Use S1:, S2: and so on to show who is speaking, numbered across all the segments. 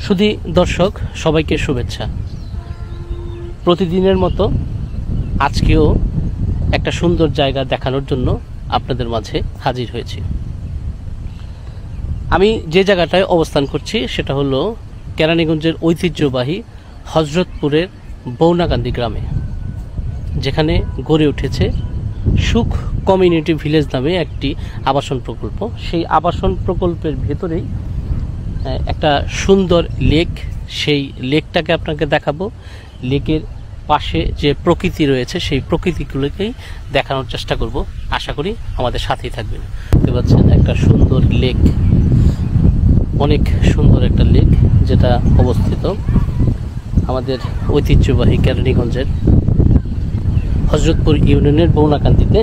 S1: শুধু দর্শক সবাইকে শুভেচ্ছা। প্রতিদিনের মতো আজকেও একটা সুন্দর জায়গা দেখানোর জন্য আপনাদের মাঝে হাজির হয়েছি। আমি যে জায়গাটায় অবস্থান করছি সেটা হলো কেরানীগঞ্জের ঐতিহ্যবাহী হজরতপুরের বৌনাকান্দি গ্রামে, যেখানে গড়ে উঠেছে সুখ কমিউনিটি ভিলেজ নামে একটি আবাসন প্রকল্প। সেই আবাসন প্রকল্পের ভেতরেই একটা সুন্দর লেক, সেই লেকটাকে আপনাকে দেখাবো। লেকের পাশে যে প্রকৃতি রয়েছে সেই প্রকৃতিগুলোকেই দেখানোর চেষ্টা করব। আশা করি আমাদের সাথেই থাকবেন। দেখতে পাচ্ছেন একটা সুন্দর লেক, অনেক সুন্দর একটা লেক, যেটা অবস্থিত আমাদের ঐতিহ্যবাহী কেরানীগঞ্জের হজরতপুর ইউনিয়নের বৌনাকান্দিতে।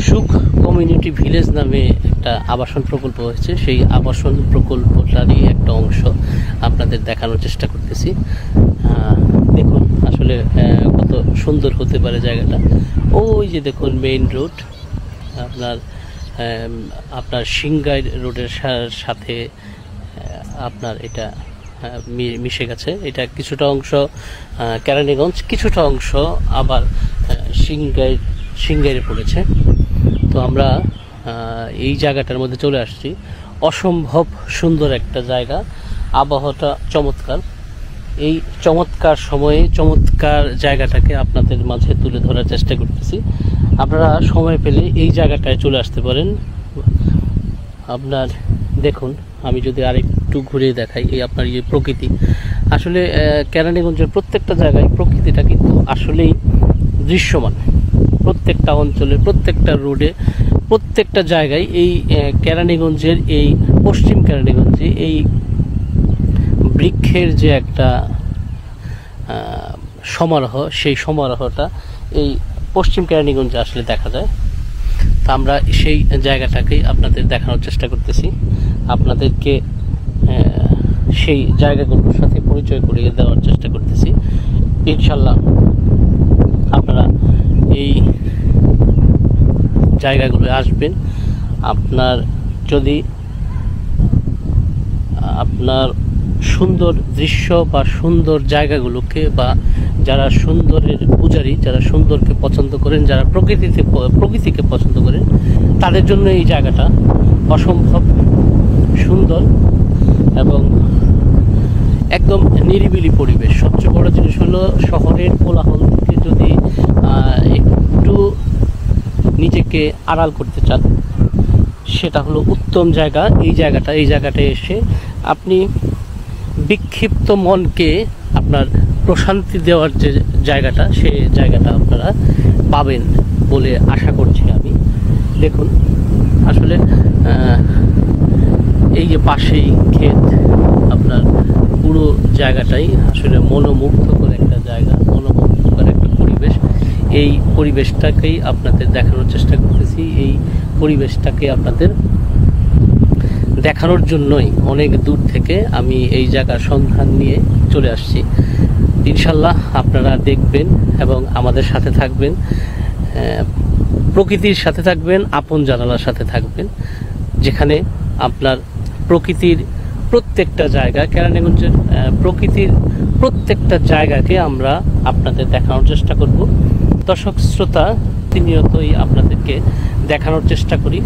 S1: সুখ কমিউনিটি ভিলেজ নামে একটা আবাসন প্রকল্প হয়েছে, সেই আবাসন প্রকল্পটারই একটা অংশ আপনাদের দেখানোর চেষ্টা করতেছি। দেখুন আসলে কত সুন্দর হতে পারে জায়গাটা। ওই যে দেখুন মেইন রোড, আপনার সিংগাই রোডের সাথে আপনার এটা মিশে গেছে। এটা কিছুটা অংশ কেরানীগঞ্জ, কিছুটা অংশ আবার সিংগাইরে পড়েছে। তো আমরা এই জায়গাটার মধ্যে চলে আসছি। অসম্ভব সুন্দর একটা জায়গা, আবহাওয়াটা চমৎকার। এই চমৎকার সময়ে চমৎকার জায়গাটাকে আপনাদের মাঝে তুলে ধরার চেষ্টা করতেছি। আপনারা সময় পেলে এই জায়গাটায় চলে আসতে পারেন। আপনার দেখুন, আমি যদি আরেকটু ঘুরে দেখাই, এই আপনার এই প্রকৃতি, আসলে কেরানীগঞ্জের প্রত্যেকটা জায়গায় প্রকৃতিটা কিন্তু আসলেই দৃশ্যমান। প্রত্যেকটা অঞ্চলে, প্রত্যেকটা রোডে, প্রত্যেকটা জায়গায় এই কেরানীগঞ্জের, এই পশ্চিম কেরানীগঞ্জে এই বৃক্ষের যে একটা সমারোহ, সেই সমারোহটা এই পশ্চিম কেরানীগঞ্জে আসলে দেখা যায়। তা আমরা সেই জায়গাটাকেই আপনাদের দেখানোর চেষ্টা করতেছি, আপনাদেরকে সেই জায়গাগুলোর সাথে পরিচয় করিয়ে দেওয়ার চেষ্টা করতেছি। ইনশাল্লাহ আপনারা এই জায়গাগুলো আসবেন। আপনার যদি আপনার সুন্দর দৃশ্য বা সুন্দর জায়গাগুলোকে, বা যারা সুন্দরের পূজারী, যারা সুন্দরকে পছন্দ করেন, যারা প্রকৃতিকে পছন্দ করেন, তাদের জন্য এই জায়গাটা অসম্ভব সুন্দর এবং একদম নিরিবিলি পরিবেশ। সবচেয়ে বড় জিনিস হলো শহরের কোলাহল থেকে যদি একটু নিজেকে আড়াল করতে চান, সেটা হলো উত্তম জায়গা এই জায়গাটায় এসে আপনি বিক্ষিপ্ত মনকে আপনার প্রশান্তি দেওয়ার যে জায়গাটা, সে জায়গাটা আপনারা পাবেন বলে আশা করছি আমি। দেখুন আসলে এই যে পাশেই ক্ষেত, আপনার পুরো জায়গাটাই আসলে মনোমুগ্ধকর একটা জায়গা, মনোমুগ্ধকর একটা পরিবেশ। এই পরিবেশটাকেই আপনাদের দেখানোর চেষ্টা করতেছি। এই পরিবেশটাকে আপনাদের দেখানোর জন্যই অনেক দূর থেকে আমি এই জায়গার সন্ধান নিয়ে চলে আসছি। ইনশাল্লাহ আপনারা দেখবেন এবং আমাদের সাথে থাকবেন, প্রকৃতির সাথে থাকবেন, আপন জানালার সাথে থাকবেন, যেখানে আপনার প্রকৃতির প্রত্যেকটা জায়গা, কেরানীগঞ্জের প্রকৃতির প্রত্যেকটা জায়গাকে আমরা আপনাদের দেখানোর চেষ্টা করব। দর্শক শ্রোতা, প্রতিনিয়তই আপনাদেরকে দেখানোর চেষ্টা করি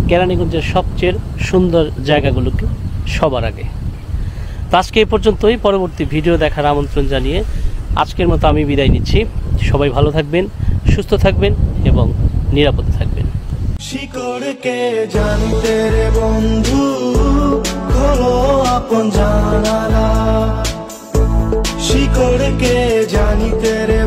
S1: কেরানীগঞ্জের সবচেয়ে সুন্দর জায়গাগুলোকে সবার আগে। তো আজকে এই পর্যন্তই। পরবর্তী ভিডিও দেখার আমন্ত্রণ জানিয়ে আজকের মতো আমি বিদায় নিচ্ছি। সবাই ভালো থাকবেন, সুস্থ থাকবেন এবং নিরাপদে থাকবেন।
S2: শিকড়কে জানতে রে বন্ধু, খোলো আপন জানালা। শিকড়কে জানিতে রে